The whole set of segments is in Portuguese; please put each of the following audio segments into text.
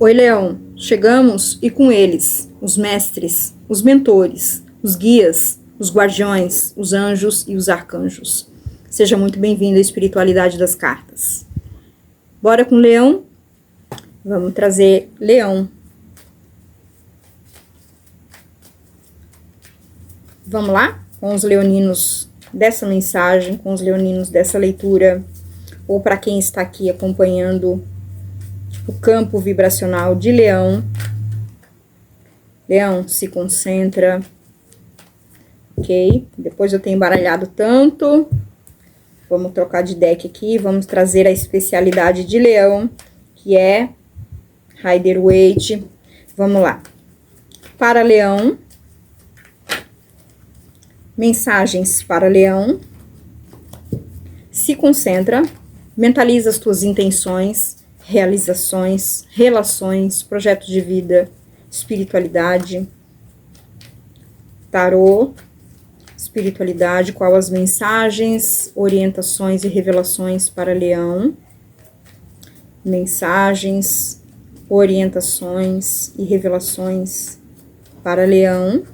Oi, Leão. Chegamos e com eles, os mestres, os mentores, os guias, os guardiões, os anjos e os arcanjos. Seja muito bem-vindo à espiritualidade das cartas. Bora com Leão? Vamos trazer Leão. Vamos lá? Com os leoninos dessa mensagem, com os leoninos dessa leitura, ou para quem está aqui acompanhando o campo vibracional de Leão. Leão, se concentra. Ok? Depois eu tenho embaralhado tanto. Vamos trocar de deck aqui. Vamos trazer a especialidade de Leão, que é Rider-Waite. Vamos lá. Para Leão. Mensagens para Leão. Se concentra. Mentaliza as tuas intenções, realizações, relações, projetos de vida, espiritualidade, tarô, espiritualidade, qual as mensagens, orientações e revelações para Leão, mensagens, orientações e revelações para Leão,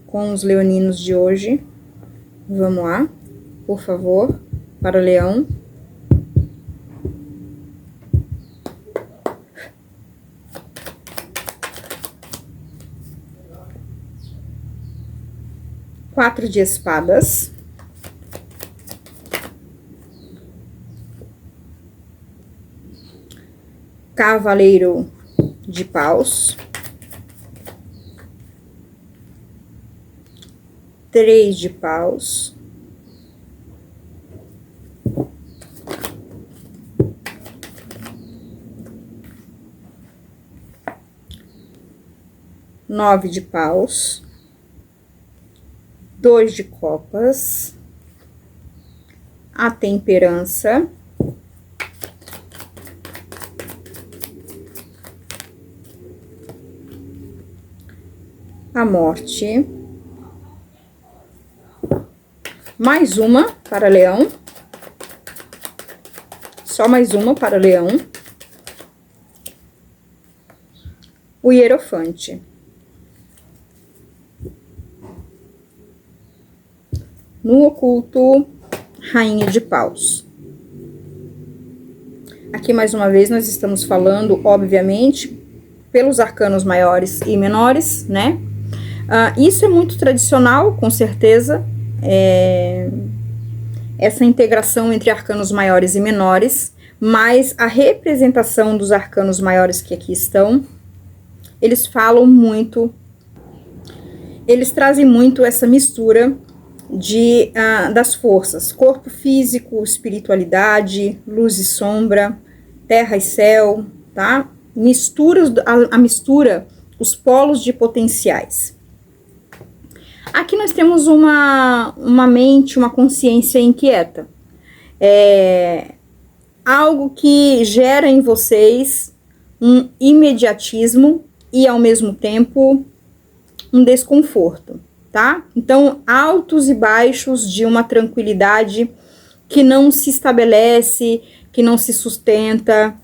com os leoninos de hoje. Vamos lá, por favor, para Leão. Quatro de espadas. Cavaleiro de paus. 3 de paus. Nove de paus. 2 de copas, a temperança, a morte, mais uma para Leão, só mais uma para Leão, o Hierofante. No oculto, Rainha de Paus. Aqui, mais uma vez, nós estamos falando, obviamente, pelos arcanos maiores e menores, né? Isso é muito tradicional, com certeza, essa integração entre arcanos maiores e menores, mas a representação dos arcanos maiores que aqui estão, eles falam muito, eles trazem muito essa mistura das forças, corpo físico, espiritualidade, luz e sombra, terra e céu, tá? A mistura, os polos de potenciais. Aqui nós temos uma mente, uma consciência inquieta. Algo que gera em vocês um imediatismo e, ao mesmo tempo, um desconforto. Tá? Então, altos e baixos de uma tranquilidade que não se estabelece, que não se sustenta,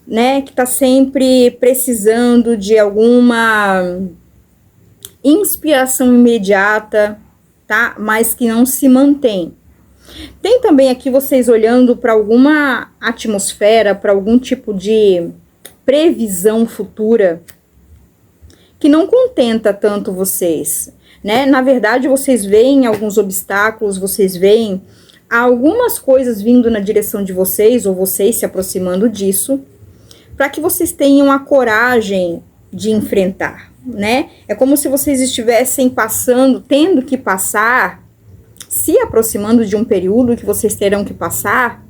né? Que tá sempre precisando de alguma inspiração imediata, tá? Mas que não se mantém. Tem também aqui vocês olhando para alguma atmosfera, para algum tipo de previsão futura que não contenta tanto vocês. Né? Na verdade, vocês veem alguns obstáculos, vocês veem algumas coisas vindo na direção de vocês, ou vocês se aproximando disso, para que vocês tenham a coragem de enfrentar, né? É como se vocês estivessem passando, tendo que passar, se aproximando de um período que vocês terão que passar,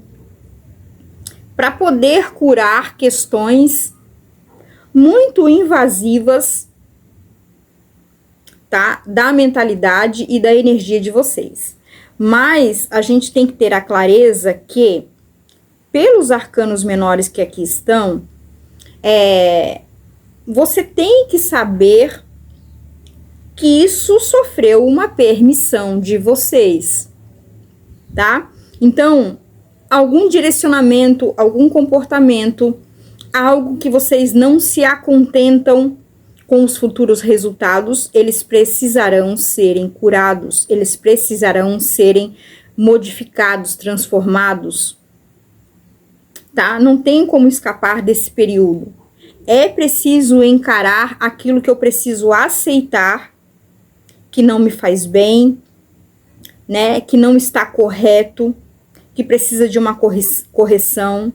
para poder curar questões muito invasivas, tá? Da mentalidade e da energia de vocês. Mas a gente tem que ter a clareza que, pelos arcanos menores que aqui estão, você tem que saber que isso sofreu uma permissão de vocês, tá? Então, algum direcionamento, algum comportamento, algo que vocês não se acontentam com os futuros resultados, eles precisarão serem curados, eles precisarão serem modificados, transformados, tá? Não tem como escapar desse período. É preciso encarar aquilo que eu preciso aceitar, que não me faz bem, né? Que não está correto, que precisa de uma correção,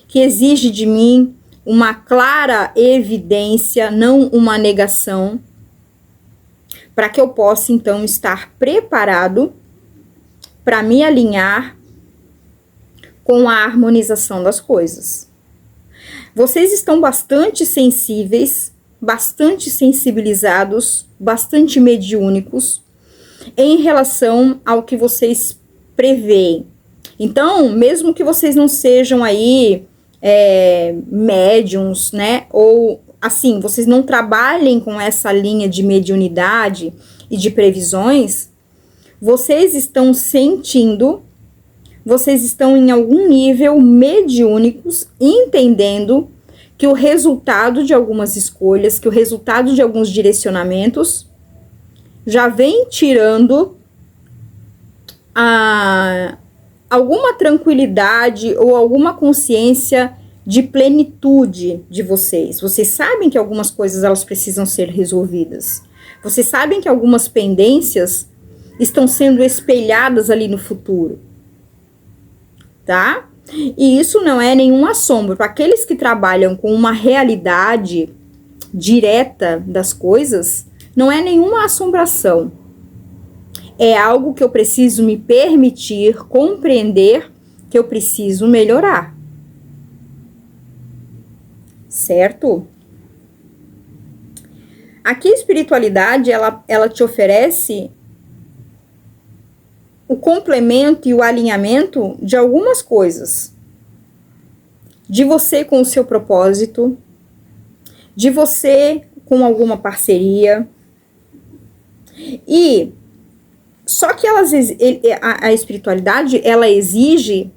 que exige de mim uma clara evidência, não uma negação, para que eu possa, então, estar preparado para me alinhar com a harmonização das coisas. Vocês estão bastante sensíveis, bastante sensibilizados, bastante mediúnicos em relação ao que vocês preveem. Então, mesmo que vocês não sejam aí médiums, né? Ou assim, vocês não trabalhem com essa linha de mediunidade e de previsões, vocês estão sentindo, vocês estão em algum nível mediúnicos, entendendo que o resultado de algumas escolhas, que o resultado de alguns direcionamentos já vem tirando alguma tranquilidade ou alguma consciência de plenitude de vocês. Vocês sabem que algumas coisas elas precisam ser resolvidas. Vocês sabem que algumas pendências estão sendo espelhadas ali no futuro, tá? E isso não é nenhum assombro. Para aqueles que trabalham com uma realidade direta das coisas, não é nenhuma assombração. É algo que eu preciso me permitir compreender, que eu preciso melhorar. Certo? Aqui a espiritualidade, ela te oferece o complemento e o alinhamento de algumas coisas. De você com o seu propósito, de você com alguma parceria. E só que a espiritualidade, ela exige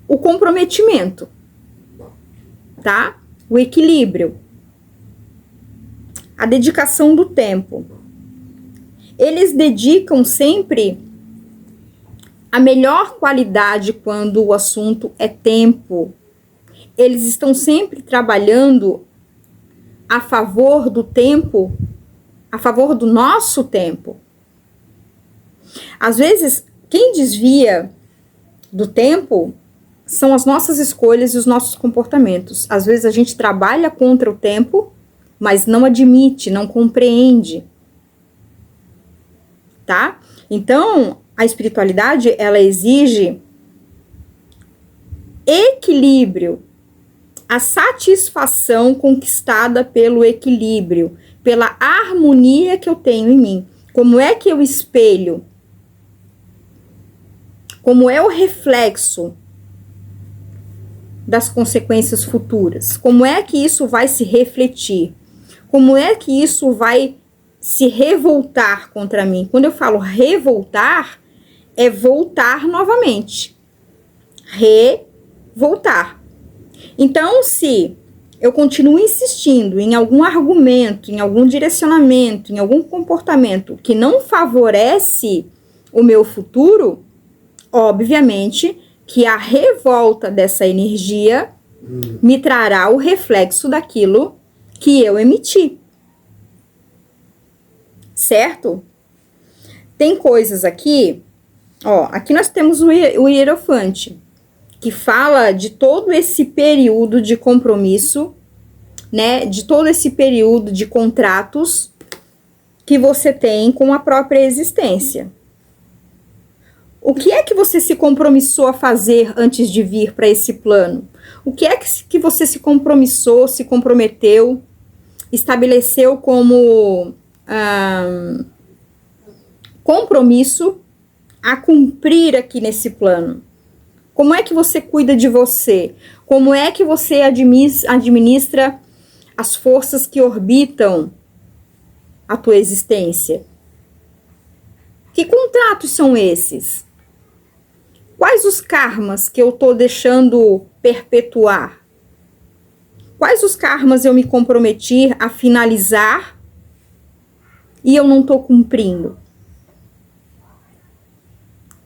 o comprometimento, tá? O equilíbrio, a dedicação do tempo. Eles dedicam sempre a melhor qualidade quando o assunto é tempo. Eles estão sempre trabalhando a favor do tempo, a favor do nosso tempo. Às vezes, quem desvia do tempo são as nossas escolhas e os nossos comportamentos. Às vezes a gente trabalha contra o tempo, mas não admite, não compreende. Tá? Então, a espiritualidade, ela exige equilíbrio, a satisfação conquistada pelo equilíbrio, pela harmonia que eu tenho em mim. Como é que eu espelho? Como é o reflexo das consequências futuras? Como é que isso vai se refletir? Como é que isso vai se revoltar contra mim? Quando eu falo revoltar, é voltar novamente. Revoltar. Então, se eu continuo insistindo em algum argumento, em algum direcionamento, em algum comportamento que não favorece o meu futuro, obviamente que a revolta dessa energia me trará o reflexo daquilo que eu emiti. Certo? Tem coisas aqui, ó, aqui nós temos o Hierofante, que fala de todo esse período de compromisso, né, de todo esse período de contratos que você tem com a própria existência. O que é que você se compromissou a fazer antes de vir para esse plano? O que é que você se compromissou, se comprometeu, estabeleceu como compromisso a cumprir aqui nesse plano? Como é que você cuida de você? Como é que você administra as forças que orbitam a tua existência? Que contratos são esses? Quais os karmas que eu estou deixando perpetuar? Quais os karmas eu me comprometi a finalizar e eu não estou cumprindo?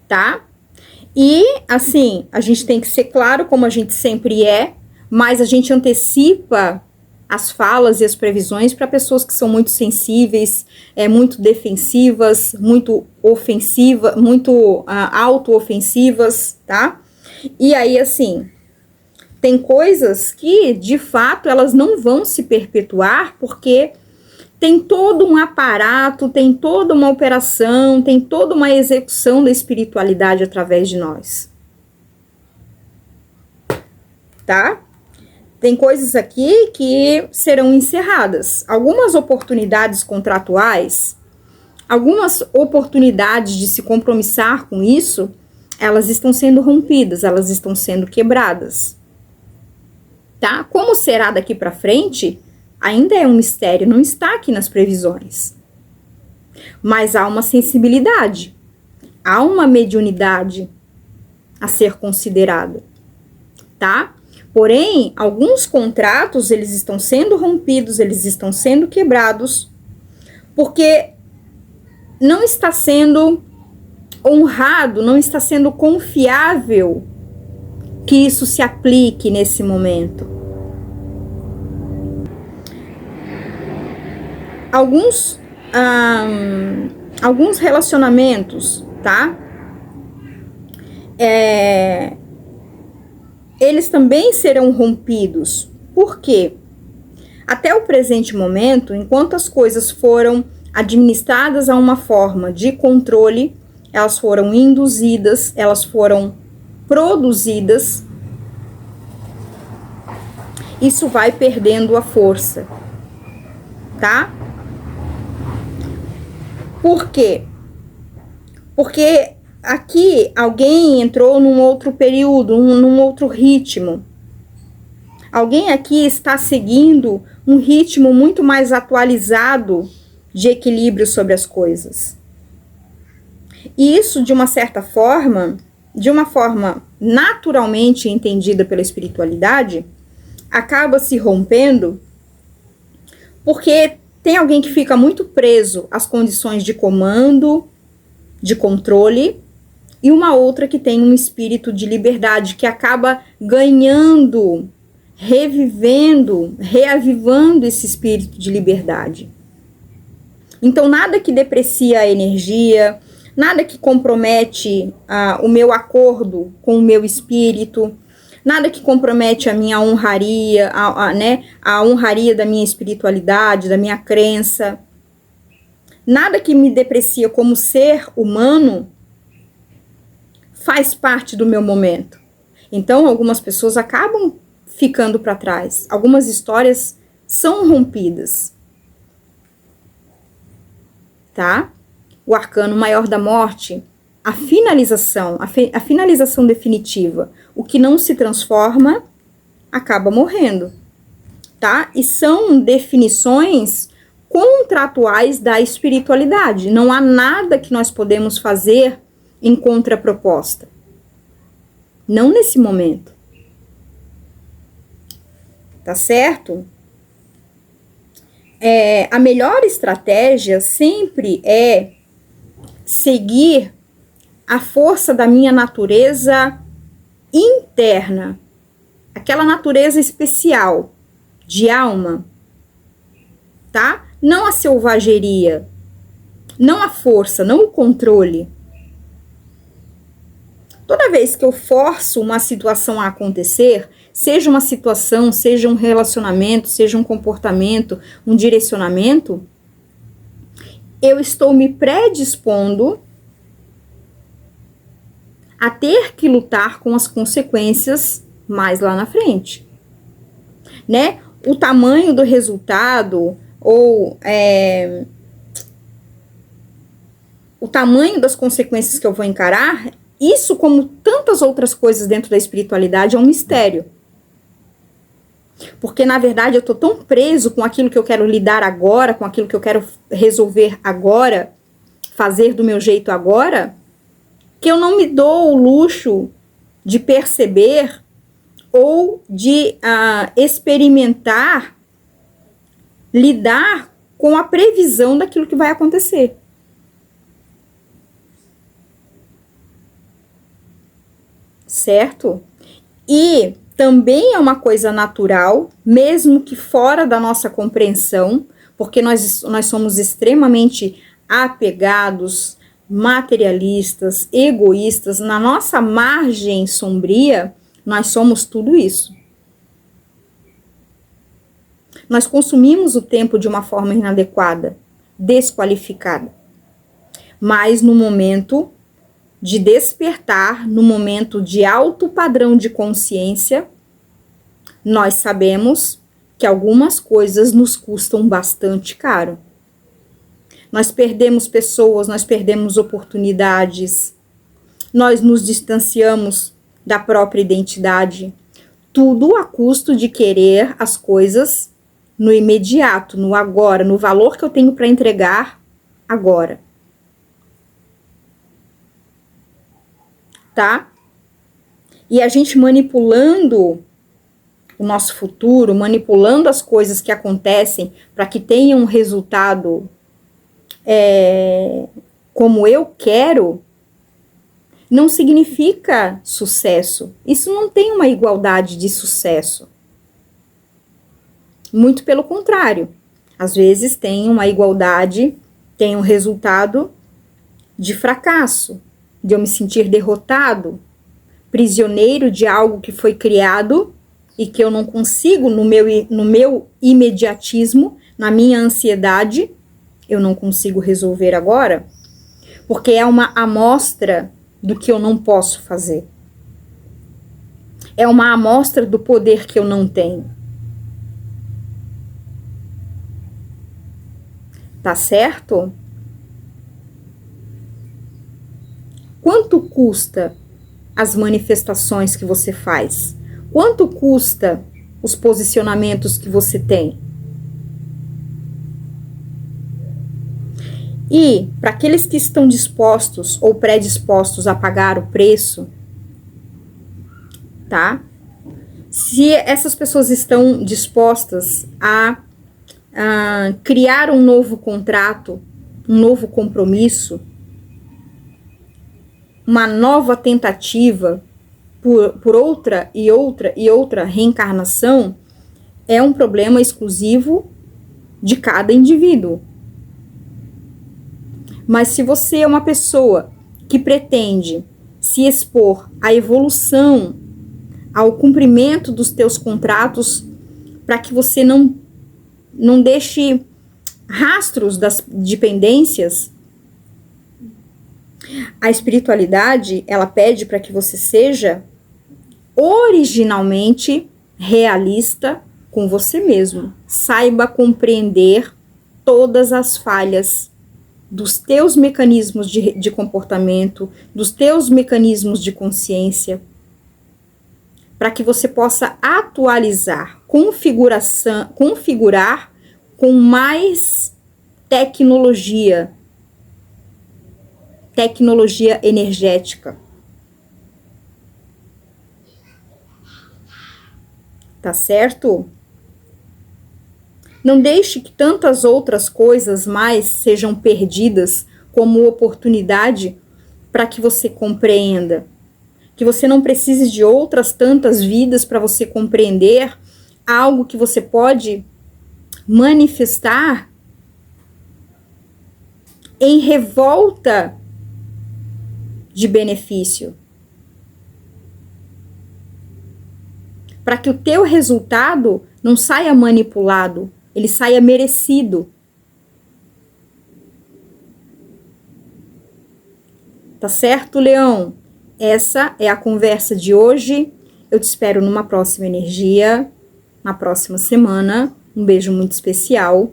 Tá? E, assim, a gente tem que ser claro, como a gente sempre é, mas a gente antecipa as falas e as previsões para pessoas que são muito sensíveis, muito defensivas, muito ofensivas, muito auto-ofensivas, tá? E aí, assim, tem coisas que, de fato, elas não vão se perpetuar, porque tem todo um aparato, tem toda uma operação, tem toda uma execução da espiritualidade através de nós. Tá? Tem coisas aqui que serão encerradas. Algumas oportunidades contratuais, algumas oportunidades de se compromissar com isso, elas estão sendo rompidas, elas estão sendo quebradas. Tá? Como será daqui para frente, ainda é um mistério, não está aqui nas previsões. Mas há uma sensibilidade, há uma mediunidade a ser considerada, tá? Porém, alguns contratos, eles estão sendo rompidos, eles estão sendo quebrados, porque não está sendo honrado, não está sendo confiável que isso se aplique nesse momento. Alguns relacionamentos, tá? Eles também serão rompidos. Por quê? Até o presente momento, enquanto as coisas foram administradas a uma forma de controle, elas foram induzidas, elas foram produzidas, isso vai perdendo a força, tá? Por quê? Porque aqui alguém entrou num outro período, num outro ritmo. Alguém aqui está seguindo um ritmo muito mais atualizado de equilíbrio sobre as coisas. E isso, de uma certa forma, de uma forma naturalmente entendida pela espiritualidade, acaba se rompendo porque tem alguém que fica muito preso às condições de comando, de controle, e uma outra que tem um espírito de liberdade, que acaba ganhando, revivendo, reavivando esse espírito de liberdade. Então, nada que deprecia a energia, nada que compromete o meu acordo com o meu espírito, nada que compromete a minha honraria, a honraria da minha espiritualidade, da minha crença. Nada que me deprecia como ser humano faz parte do meu momento. Então, algumas pessoas acabam ficando para trás. Algumas histórias são rompidas. Tá? O arcano maior da morte, a finalização definitiva. O que não se transforma acaba morrendo, tá? E são definições contratuais da espiritualidade. Não há nada que nós podemos fazer em contraproposta. Não nesse momento. Tá certo? A melhor estratégia sempre é seguir a força da minha natureza interna, aquela natureza especial de alma, tá? Não a selvageria, não a força, não o controle. Toda vez que eu forço uma situação a acontecer, seja uma situação, seja um relacionamento, seja um comportamento, um direcionamento, eu estou me predispondo a ter que lutar com as consequências mais lá na frente, né? O tamanho do resultado ou o tamanho das consequências que eu vou encarar, isso, como tantas outras coisas dentro da espiritualidade, é um mistério. Porque, na verdade, eu estou tão preso com aquilo que eu quero lidar agora, com aquilo que eu quero resolver agora, fazer do meu jeito agora, que eu não me dou o luxo de perceber ou de experimentar, lidar com a previsão daquilo que vai acontecer. Certo? E também é uma coisa natural, mesmo que fora da nossa compreensão, porque nós somos extremamente apegados, materialistas, egoístas. Na nossa margem sombria, nós somos tudo isso. Nós consumimos o tempo de uma forma inadequada, desqualificada. Mas no momento de despertar, no momento de alto padrão de consciência, nós sabemos que algumas coisas nos custam bastante caro. Nós perdemos pessoas, nós perdemos oportunidades, nós nos distanciamos da própria identidade, tudo a custo de querer as coisas no imediato, no agora, no valor que eu tenho para entregar agora. Tá? E a gente manipulando o nosso futuro, manipulando as coisas que acontecem para que tenham um resultado como eu quero, não significa sucesso. Isso não tem uma igualdade de sucesso. Muito pelo contrário. Às vezes tem uma igualdade, tem um resultado de fracasso, de eu me sentir derrotado, prisioneiro de algo que foi criado e que eu não consigo, no meu imediatismo, na minha ansiedade, eu não consigo resolver agora, porque é uma amostra do que eu não posso fazer. É uma amostra do poder que eu não tenho. Tá certo? Quanto custa as manifestações que você faz? Quanto custa os posicionamentos que você tem? E, para aqueles que estão dispostos ou predispostos a pagar o preço, tá? Se essas pessoas estão dispostas a criar um novo contrato, um novo compromisso, uma nova tentativa por outra reencarnação, é um problema exclusivo de cada indivíduo. Mas se você é uma pessoa que pretende se expor à evolução, ao cumprimento dos teus contratos, para que você não deixe rastros das dependências, a espiritualidade, ela pede para que você seja originalmente realista com você mesmo. Saiba compreender todas as falhas dos teus mecanismos de comportamento, dos teus mecanismos de consciência, para que você possa atualizar, configurar com mais tecnologia energética. Tá certo? Não deixe que tantas outras coisas mais sejam perdidas como oportunidade para que você compreenda. Que você não precise de outras tantas vidas para você compreender algo que você pode manifestar em revolta de benefício. Para que o teu resultado não saia manipulado, ele saia merecido. Tá certo, Leão? Essa é a conversa de hoje. Eu te espero numa próxima energia, na próxima semana. Um beijo muito especial.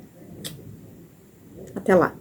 Até lá.